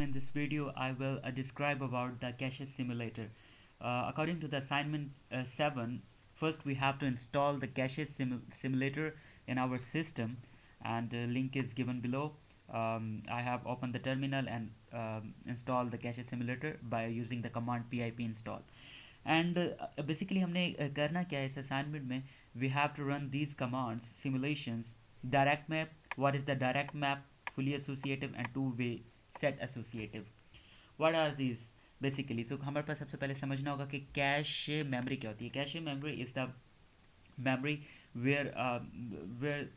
in this video I will describe about the cache simulator. According to the assignment 7, first we have to install the cache simulator in our system, and link is given below. I have opened the terminal and installed the cache simulator by using the command pip install. And basically हमने करना क्या है इस assignment में, we have to run these commands, simulations, direct map, what is the direct map, fully associative and two-way set associative. What are these basically? So हमारे पास सबसे पहले समझना होगा कि कैश मेमोरी क्या होती है. Cache memory is the memory where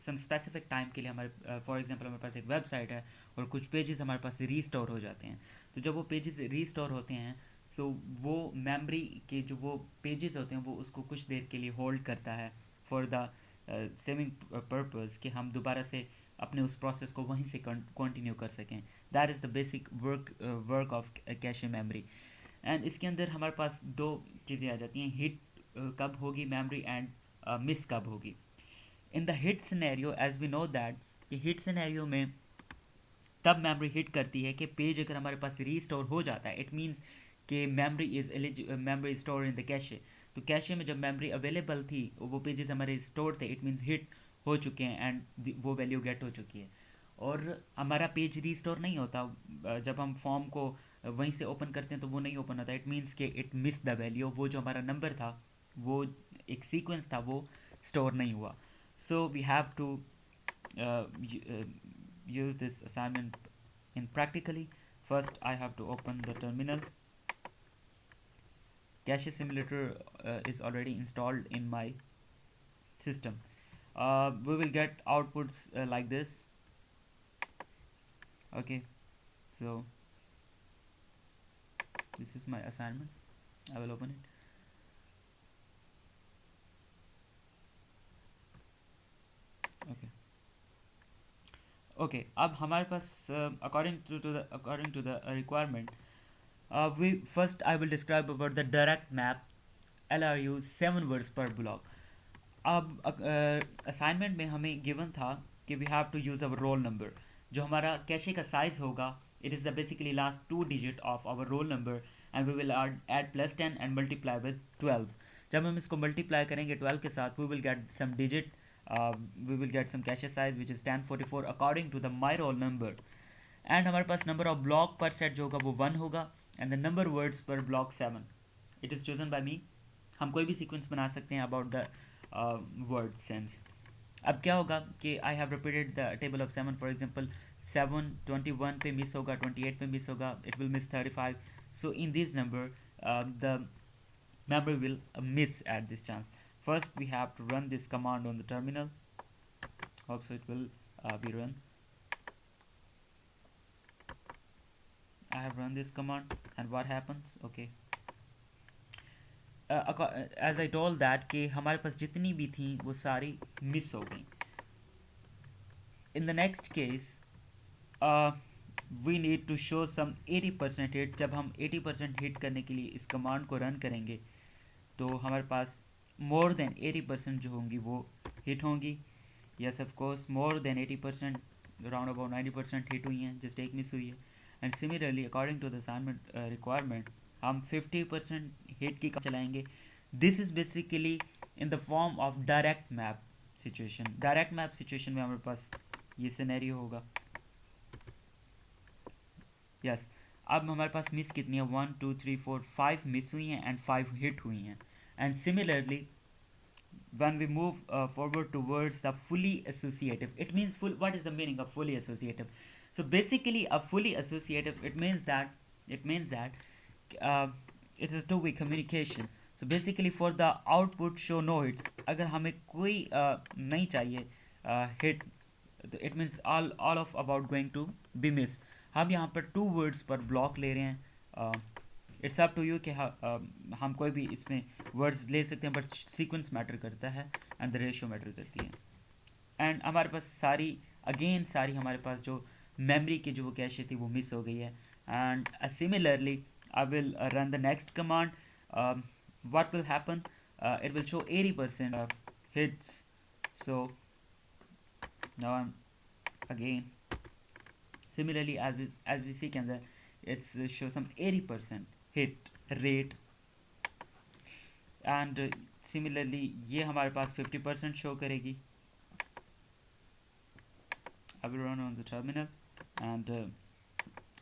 some specific time के लिए हमारे फॉर एग्जांपल हमारे पास एक वेबसाइट है और कुछ पेजेस हमारे पास रीस्टोर हो जाते हैं. तो जब वो पेजेस रीस्टोर होते हैं तो वो मेमोरी के जो वो पेजेस होते हैं वो उसको कुछ देर के लिए होल्ड करता है फॉर द सेविंग पर्पस कि हम दोबारा से अपने उस प्रोसेस को वहीं से कंटिन्यू कर सकें. That is the basic work of cache memory. And इसके अंदर हमारे पास दो चीज़ें आ जाती हैं, हिट कब होगी मेमोरी एंड मिस कब होगी. In the hit scenario as we know that कि हिट सिनेरियो में तब मेमोरी हिट करती है कि पेज अगर हमारे पास रीस्टोर हो जाता है. इट मीन्स कि memory store in the cache. तो कैशे में जब मेमोरी अवेलेबल थी वो पेजेस हमारे स्टोर थे, इट मीन्स हिट हो चुके हैं एंड वो वैल्यू गेट हो चुकी है. और हमारा पेज रीस्टोर नहीं होता, जब हम फॉर्म को वहीं से ओपन करते हैं तो वो नहीं ओपन होता. इट मीन्स कि इट मिस द वैल्यू, वो जो हमारा नंबर था, वो एक सीक्वेंस था, वो स्टोर नहीं हुआ. So we have to use this assignment in practically. First I have to open the terminal. Cache simulator is already installed in my system. We will get outputs like this. Okay, so this is my assignment. I will open it. Okay, अब हमारे पास according to the requirement, we first I will describe about the direct map LRU 7 words per block. अब assignment में हमें given था कि we have to use our roll number. जो हमारा cache का size होगा, it is the basically last 2 digit of our roll number, and we will add plus 10 and multiply with 12. जब हम इसको multiply करेंगे 12 के साथ, we will get some digit. We will get some cache size which is 1044 according to the my roll number. And हमारे पास number of block per set जो होगा वो 1 होगा, and the number words per block 7. It is chosen by me. हम कोई भी sequence बना सकते हैं about the word sense. अब क्या होगा कि I have repeated the table of 7. For example 7 21 पे miss होगा, 28 पे miss होगा, it will miss 35. So in this number the memory will miss at this chance. First we have to run this command on the terminal. Hope so it will be run. I have run this command and what happens? Okay, as I told that कि हमारे पास जितनी भी थी वो सारी miss हो गई. In the next case we need to show some 80% hit. जब हम 80% हिट करने के लिए इस कमांड को रन करेंगे तो हमारे पास मोर देन 80% जो होंगी वो हिट होंगी. Yes of course more than 80%, around about 90% hit हुई हैं, जस्ट एक मिस हुई है. And similarly according to the assignment requirement हम 50% हिट की चलाएंगे. This is basically in the form of direct map situation. Direct map situation में हमारे पास ये सिनेरियो होगा. यस अब हमारे पास मिस कितनी है, 1 2 3 4 5 मिस हुई हैं एंड 5 हिट हुई हैं. And similarly when we move forward towards the fully associative, it means what is the meaning of fully associative? So basically a fully associative, it means that it is a two-way communication. So basically for the output show no hits, अगर हमें कोई नहीं चाहिए hit, तो it means all of about going to be miss. हम यहाँ पर 2 words पर block ले रहे हैं. इट्स अप टू यू कि हम कोई भी इसमें वर्ड्स ले सकते हैं, बट सीक्वेंस मैटर करता है एंड द रेशियो मैटर करती है. एंड हमारे पास सारी हमारे पास जो मेमोरी की जो वो कैशे थी वो मिस हो गई है. And similarly I will run the next command. What will happen, it will show 80% hits. So now I am again similarly as we see के अंदर it's show some 80% hit rate. And similarly ये हमारे पास 50% show करेगी. I will run on the terminal and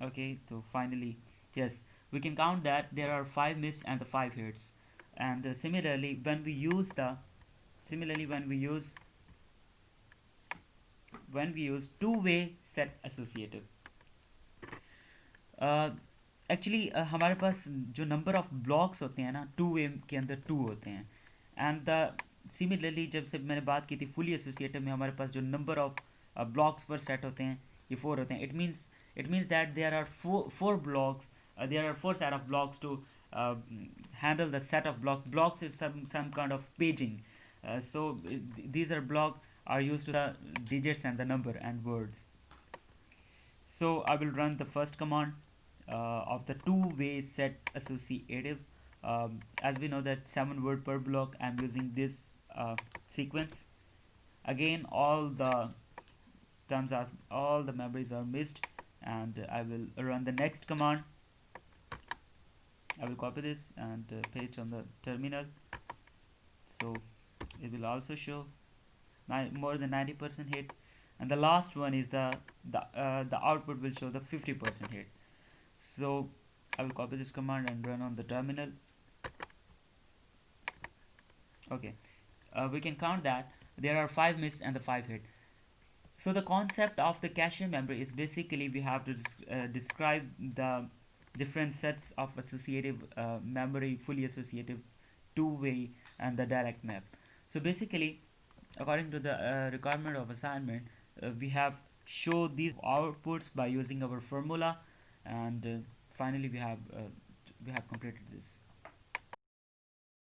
okay, so finally yes, we can count that there are 5 missed and the 5 hits. And similarly when we use the similarly when we use two-way set associative, actually हमारे पास जो number of blocks होते हैं ना two way के अंदर to होते हैं. एंड द सिमिलरली जब से मैंने बात की थी फुली एसोसिएटिव में हमारे पास जो number of blocks per set होते हैं ये 4 होते हैं. It means that there are four blocks, there are 4 set of blocks to handle the set of blocks is some kind of paging. These are block are used to the digits and the number and words. So I will run the first command of the two-way set associative. As we know that 7 word per block, I'm using this sequence. Again, all the memories are missed, and I will run the next command. I will copy this and paste on the terminal. So it will also show more than 90% hit, and the last one is the output will show the 50% hit. So I will copy this command and run on the terminal. Okay, we can count that there are 5 miss and the 5 hit. So the concept of the cache memory is basically we have to describe the different sets of associative memory, fully associative, two-way, and the direct map. So basically, according to the requirement of assignment, we have show these outputs by using our formula, and finally we have completed this.